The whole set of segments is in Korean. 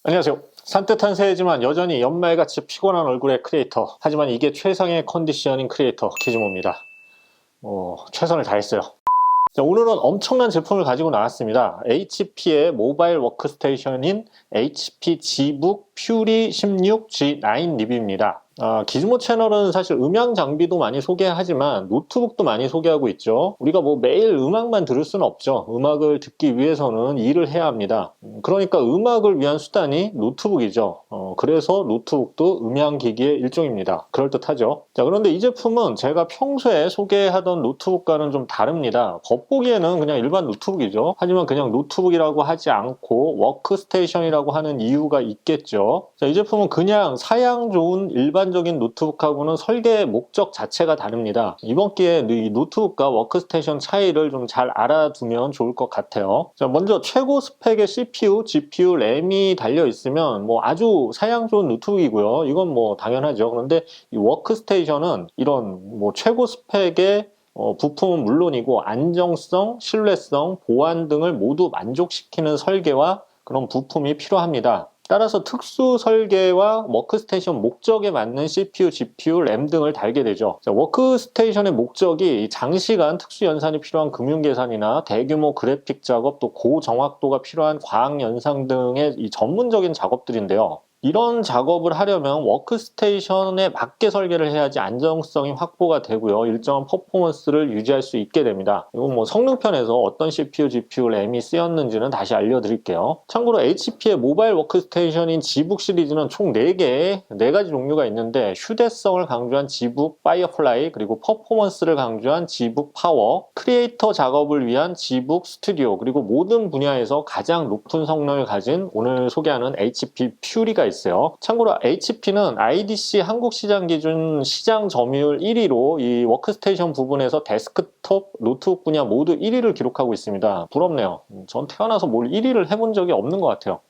안녕하세요. 산뜻한 새해지만 여전히 연말같이 피곤한 얼굴의 크리에이터, 하지만 이게 최상의 컨디션인 크리에이터 기즈모입니다. 최선을 다했어요. 자, 오늘은 엄청난 제품을 가지고 나왔습니다. HP의 모바일 워크스테이션인 HP Gbook 퓨리 16 G9 리뷰입니다. 기즈모 채널은 사실 음향 장비도 많이 소개하지만 노트북도 많이 소개하고 있죠. 우리가 뭐 매일 음악만 들을 수는 없죠. 음악을 듣기 위해서는 일을 해야 합니다. 그러니까 음악을 위한 수단이 노트북이죠. 그래서 노트북도 음향기기의 일종입니다. 그럴듯하죠. 자, 그런데 이 제품은 제가 평소에 소개하던 노트북과는 좀 다릅니다. 겉보기에는 그냥 일반 노트북이죠. 하지만 그냥 노트북이라고 하지 않고 워크스테이션이라고 하는 이유가 있겠죠. 자, 이 제품은 그냥 사양 좋은 일반적인 노트북하고는 설계 목적 자체가 다릅니다. 이번 기회에 이 노트북과 워크스테이션 차이를 좀 잘 알아두면 좋을 것 같아요. 자, 먼저 최고 스펙의 CPU, GPU, 램이 달려 있으면 뭐 아주 사양 좋은 노트북이고요. 이건 뭐 당연하죠. 그런데 이 워크스테이션은 이런 뭐 최고 스펙의 부품은 물론이고 안정성, 신뢰성, 보안 등을 모두 만족시키는 설계와 그런 부품이 필요합니다. 따라서 특수 설계와 워크스테이션 목적에 맞는 CPU, GPU, 램 등을 달게 되죠. 자, 워크스테이션의 목적이 장시간 특수 연산이 필요한 금융 계산이나 대규모 그래픽 작업, 또 고정확도가 필요한 과학 연상 등의 이 전문적인 작업들인데요. 이런 작업을 하려면 워크스테이션에 맞게 설계를 해야지 안정성이 확보가 되고요. 일정한 퍼포먼스를 유지할 수 있게 됩니다. 이건 뭐 성능편에서 어떤 CPU, GPU, 램이 쓰였는지는 다시 알려드릴게요. 참고로 HP의 모바일 워크스테이션인 Gbook 시리즈는 총 4개, 4가지 종류가 있는데 휴대성을 강조한 Gbook 파이어플라이, 그리고 퍼포먼스를 강조한 Gbook 파워, 크리에이터 작업을 위한 Gbook 스튜디오, 그리고 모든 분야에서 가장 높은 성능을 가진 오늘 소개하는 HP 퓨리가 있어요. 참고로 HP는 IDC 한국 시장 기준 시장 점유율 1위로 이 워크스테이션 부분에서 데스크톱, 노트북 분야 모두 1위를 기록하고 있습니다. 부럽네요. 전 태어나서 뭘 1위를 해본 적이 없는 것 같아요.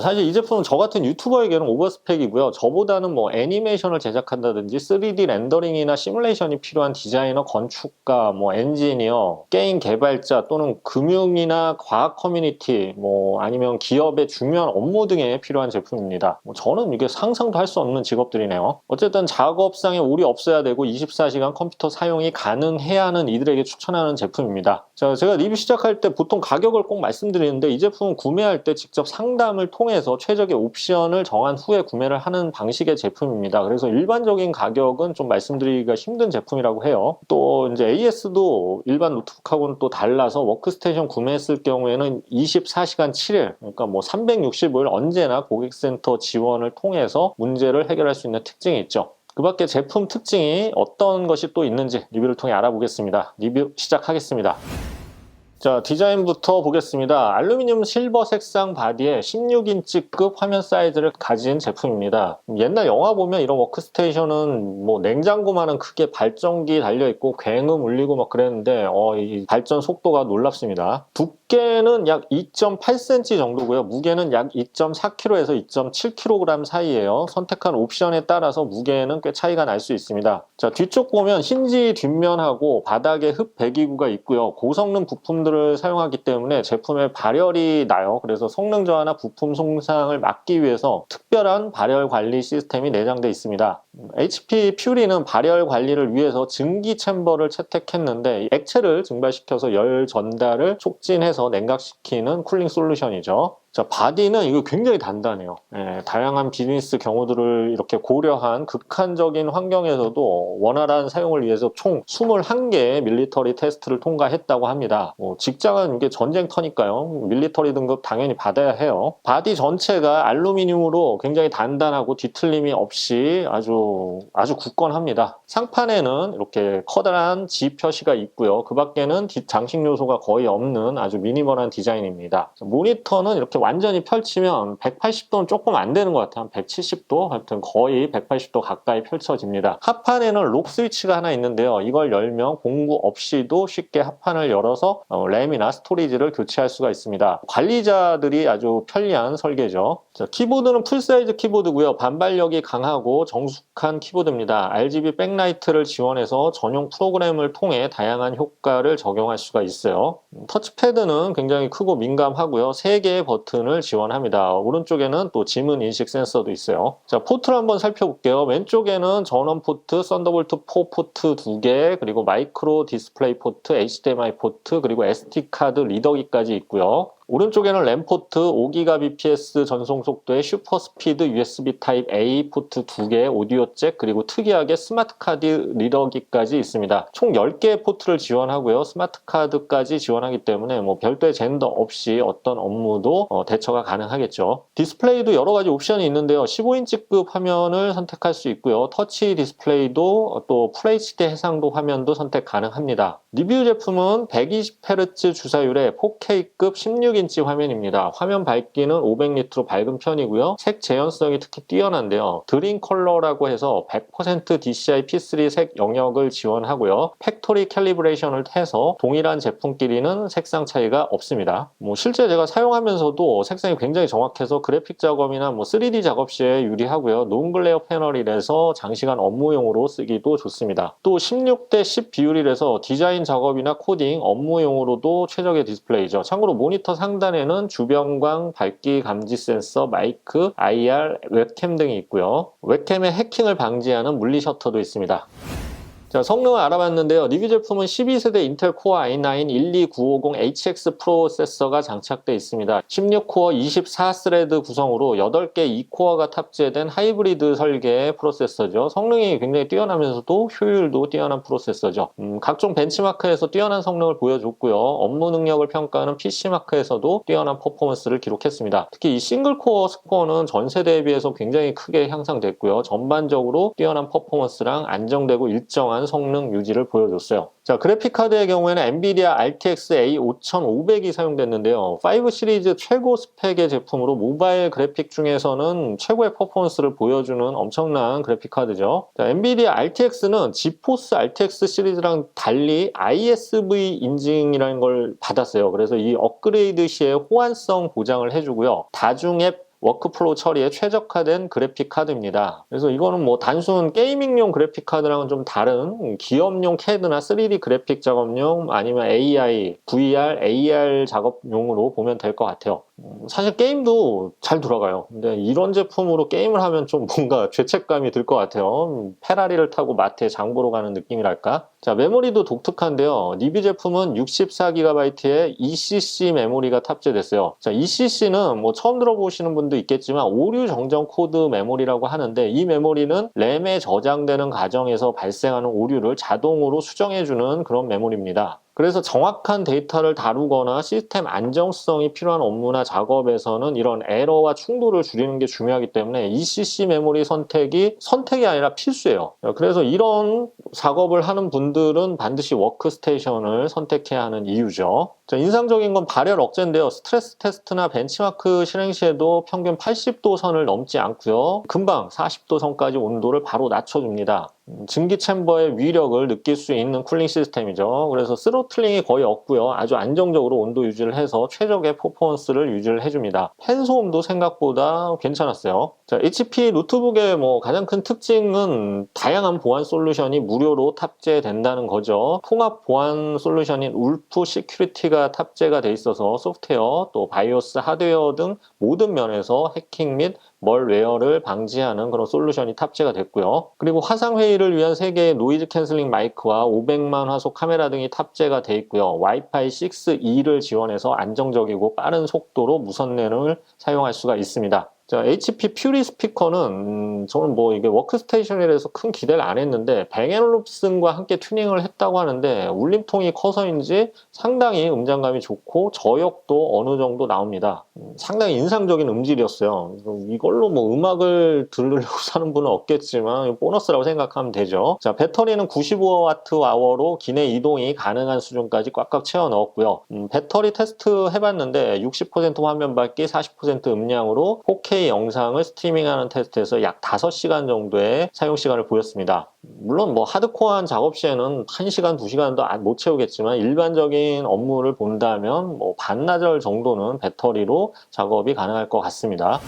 사실 이 제품은 저 같은 유튜버에게는 오버스펙이고요. 저보다는 뭐 애니메이션을 제작한다든지 3D 렌더링이나 시뮬레이션이 필요한 디자이너, 건축가, 뭐 엔지니어, 게임 개발자 또는 금융이나 과학 커뮤니티, 뭐 아니면 기업의 중요한 업무 등에 필요한 제품입니다. 저는 이게 상상도 할 수 없는 직업들이네요. 어쨌든 작업상에 오류 없어야 되고 24시간 컴퓨터 사용이 가능해야 하는 이들에게 추천하는 제품입니다. 자, 제가 리뷰 시작할 때 보통 가격을 꼭 말씀드리는데 이 제품은 구매할 때 직접 상담을 통해서 최적의 옵션을 정한 후에 구매를 하는 방식의 제품입니다. 그래서 일반적인 가격은 좀 말씀드리기가 힘든 제품이라고 해요. 또 이제 AS도 일반 노트북하고는 또 달라서 워크스테이션 구매했을 경우에는 24시간 7일, 그러니까 뭐 365일 언제나 고객센터 지원을 통해서 문제를 해결할 수 있는 특징이 있죠. 그 밖에 제품 특징이 어떤 것이 또 있는지 리뷰를 통해 알아보겠습니다. 리뷰 시작하겠습니다. 자, 디자인부터 보겠습니다. 알루미늄 실버 색상 바디에 16인치급 화면 사이즈를 가진 제품입니다. 옛날 영화 보면 이런 워크스테이션은 뭐 냉장고만한 크게 발전기 달려있고 굉음 울리고 막 그랬는데 이 발전 속도가 놀랍습니다. 두께는 약 2.8cm 정도고요. 무게는 약 2.4kg에서 2.7kg 사이예요. 선택한 옵션에 따라서 무게는 꽤 차이가 날 수 있습니다. 자, 뒤쪽 보면 힌지 뒷면하고 바닥에 흡 배기구가 있고요. 고성능 부품들 을 사용하기 때문에 제품에 발열이 나요. 그래서 성능 저하나 부품 손상을 막기 위해서 특별한 발열 관리 시스템이 내장되어 있습니다. HP 퓨리는 발열 관리를 위해서 증기 챔버를 채택했는데 액체를 증발시켜서 열 전달을 촉진해서 냉각시키는 쿨링 솔루션이죠. 자, 바디는 이거 굉장히 단단해요. 다양한 비즈니스 경우들을 이렇게 고려한 극한적인 환경에서도 원활한 사용을 위해서 총 21개의 밀리터리 테스트를 통과했다고 합니다. 직장은 이게 전쟁터니까요. 밀리터리 등급 당연히 받아야 해요. 바디 전체가 알루미늄으로 굉장히 단단하고 뒤틀림이 없이 아주 굳건합니다. 상판에는 이렇게 커다란 G 표시가 있고요. 그 밖에는 장식 요소가 거의 없는 아주 미니멀한 디자인입니다. 모니터는 이렇게 완전히 펼치면 180도는 조금 안 되는 것 같아요. 한 170도? 하여튼 거의 180도 가까이 펼쳐집니다. 하판에는 록 스위치가 하나 있는데요. 이걸 열면 공구 없이도 쉽게 하판을 열어서 램이나 스토리지를 교체할 수가 있습니다. 관리자들이 아주 편리한 설계죠. 자, 키보드는 풀사이즈 키보드고요. 반발력이 강하고 정숙한 키보드입니다. RGB 백라이트를 지원해서 전용 프로그램을 통해 다양한 효과를 적용할 수가 있어요. 터치패드는 굉장히 크고 민감하고요. 3개의 버튼 버튼을 지원합니다. 오른쪽에는 또 지문 인식 센서도 있어요. 자, 포트를 한번 살펴볼게요. 왼쪽에는 전원 포트, 썬더볼트 4 포트 2개, 그리고 마이크로 디스플레이 포트, HDMI 포트, 그리고 SD카드 리더기까지 있고요. 오른쪽에는 램 포트 5GBps 전송 속도의 슈퍼 스피드 USB 타입 A 포트 2개, 오디오 잭, 그리고 특이하게 스마트 카드 리더기까지 있습니다. 총 10개의 포트를 지원하고요. 스마트 카드까지 지원하기 때문에 뭐 별도의 젠더 없이 어떤 업무도 대처가 가능하겠죠. 디스플레이도 여러 가지 옵션이 있는데요. 15인치급 화면을 선택할 수 있고요. 터치 디스플레이도 또 FHD 해상도 화면도 선택 가능합니다. 리뷰 제품은 120Hz 주사율의 4K급 16인치 화면입니다. 화면 밝기는 500니트로 밝은 편이고요. 색 재현성이 특히 뛰어난데요. 드림 컬러라고 해서 100% DCI P3 색 영역을 지원하고요. 팩토리 캘리브레이션을 해서 동일한 제품끼리는 색상 차이가 없습니다. 실제 제가 사용하면서도 색상이 굉장히 정확해서 그래픽 작업이나 3D 작업 시에 유리하고요. 논글레어 패널이라서 장시간 업무용으로 쓰기도 좋습니다. 또 16대 10 비율이라서 디자인 작업이나 코딩, 업무용으로도 최적의 디스플레이죠. 참고로 모니터 상단에는 주변광, 밝기 감지 센서, 마이크, IR, 웹캠 등이 있고요. 웹캠의 해킹을 방지하는 물리 셔터도 있습니다. 자, 성능을 알아봤는데요. 리뷰 제품은 12세대 인텔 코어 i9 12950HX 프로세서가 장착되어 있습니다. 16코어 24스레드 구성으로 8개 2코어가 탑재된 하이브리드 설계의 프로세서죠. 성능이 굉장히 뛰어나면서도 효율도 뛰어난 프로세서죠. 각종 벤치마크에서 뛰어난 성능을 보여줬고요. 업무 능력을 평가하는 PC마크에서도 뛰어난 퍼포먼스를 기록했습니다. 특히 이 싱글코어 스코어는 전 세대에 비해서 굉장히 크게 향상됐고요. 전반적으로 뛰어난 퍼포먼스랑 안정되고 일정한 성능 유지를 보여줬어요. 자, 그래픽카드의 경우에는 엔비디아 RTX A5500이 사용됐는데요. 5 시리즈 최고 스펙의 제품으로 모바일 그래픽 중에서는 최고의 퍼포먼스를 보여주는 엄청난 그래픽카드죠. 자, 엔비디아 RTX는 지포스 RTX 시리즈랑 달리 ISV 인증이라는 걸 받았어요. 그래서 이 업그레이드 시에 호환성 보장을 해주고요. 다중앱 워크플로우 처리에 최적화된 그래픽 카드입니다. 그래서 이거는 단순 게이밍용 그래픽 카드랑은 좀 다른 기업용 CAD나 3D 그래픽 작업용 아니면 AI, VR, AR 작업용으로 보면 될 것 같아요. 사실 게임도 잘 돌아가요. 근데 이런 제품으로 게임을 하면 좀 뭔가 죄책감이 들 것 같아요. 페라리를 타고 마트에 장 보러 가는 느낌이랄까? 자, 메모리도 독특한데요. 리뷰 제품은 64GB의 ECC 메모리가 탑재됐어요. 자, ECC는 처음 들어보시는 분도 있겠지만 오류 정정 코드 메모리라고 하는데, 이 메모리는 램에 저장되는 과정에서 발생하는 오류를 자동으로 수정해주는 그런 메모리입니다. 그래서 정확한 데이터를 다루거나 시스템 안정성이 필요한 업무나 작업에서는 이런 에러와 충돌을 줄이는 게 중요하기 때문에 ECC 메모리 선택이 아니라 필수예요. 그래서 이런 작업을 하는 분들은 반드시 워크스테이션을 선택해야 하는 이유죠. 자, 인상적인 건 발열 억제인데요. 스트레스 테스트나 벤치마크 실행 시에도 평균 80도 선을 넘지 않고요. 금방 40도 선까지 온도를 바로 낮춰줍니다. 증기 챔버의 위력을 느낄 수 있는 쿨링 시스템이죠. 그래서 스로틀링이 거의 없고요. 아주 안정적으로 온도 유지를 해서 최적의 퍼포먼스를 유지를 해줍니다. 팬 소음도 생각보다 괜찮았어요. 자, HP 노트북의 가장 큰 특징은 다양한 보안 솔루션이 무료로 탑재된다는 거죠. 통합 보안 솔루션인 울프 시큐리티가 탑재가 돼 있어서 소프트웨어, 또 바이오스, 하드웨어 등 모든 면에서 해킹 및 멀웨어를 방지하는 그런 솔루션이 탑재가 됐고요. 그리고 화상회의를 위한 3개의 노이즈 캔슬링 마이크와 500만 화소 카메라 등이 탑재가 돼 있고요. 와이파이 6E를 지원해서 안정적이고 빠른 속도로 무선랜을 사용할 수가 있습니다. 자, HP 퓨리 스피커는 저는 이게 워크스테이션이라서 큰 기대를 안 했는데 뱅앤올uf슨과 함께 튜닝을 했다고 하는데 울림통이 커서인지 상당히 음장감이 좋고 저역도 어느 정도 나옵니다. 상당히 인상적인 음질이었어요. 이걸로 음악을 들으려고 사는 분은 없겠지만 보너스라고 생각하면 되죠. 자, 배터리는 95Wh로 기내 이동이 가능한 수준까지 꽉꽉 채워 넣었고요. 배터리 테스트 해봤는데 60% 화면 밝기, 40% 음량으로 4K 영상을 스트리밍하는 테스트에서 약 5시간 정도의 사용시간을 보였습니다. 물론 하드코어한 작업 시에는 1시간, 2시간도 못 채우겠지만 일반적인 업무를 본다면 반나절 정도는 배터리로 작업이 가능할 것 같습니다.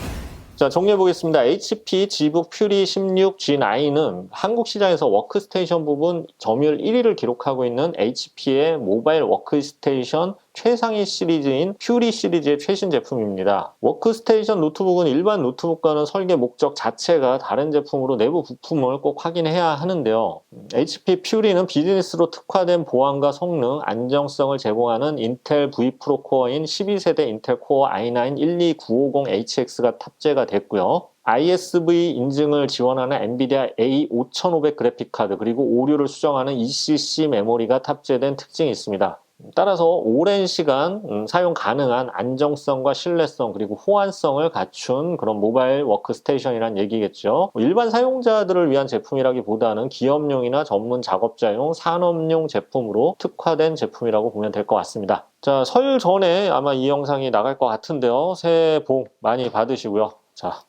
자, 정리해 보겠습니다. HP Gbook 퓨리 16 G9은 한국 시장에서 워크스테이션 부분 점유율 1위를 기록하고 있는 HP의 모바일 워크스테이션 최상위 시리즈인 퓨리 시리즈의 최신 제품입니다. 워크스테이션 노트북은 일반 노트북과는 설계 목적 자체가 다른 제품으로 내부 부품을 꼭 확인해야 하는데요. HP 퓨리는 비즈니스로 특화된 보안과 성능, 안정성을 제공하는 인텔 V 프로 코어인 12세대 인텔 코어 i9 12950HX가 탑재가 됐고요. ISV 인증을 지원하는 엔비디아 A5500 그래픽카드 그리고 오류를 수정하는 ECC 메모리가 탑재된 특징이 있습니다. 따라서 오랜 시간 사용 가능한 안정성과 신뢰성 그리고 호환성을 갖춘 그런 모바일 워크스테이션이란 얘기겠죠. 일반 사용자들을 위한 제품이라기보다는 기업용이나 전문 작업자용, 산업용 제품으로 특화된 제품이라고 보면 될 것 같습니다. 자, 설 전에 아마 이 영상이 나갈 것 같은데요. 새해 복 많이 받으시고요. 자,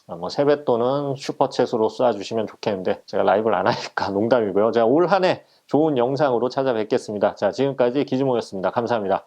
뭐 세뱃돈은 슈퍼챗으로 쏴주시면 좋겠는데 제가 라이브를 안 하니까 농담이고요. 제가 올 한 해 좋은 영상으로 찾아뵙겠습니다. 자, 지금까지 기즈모였습니다. 감사합니다.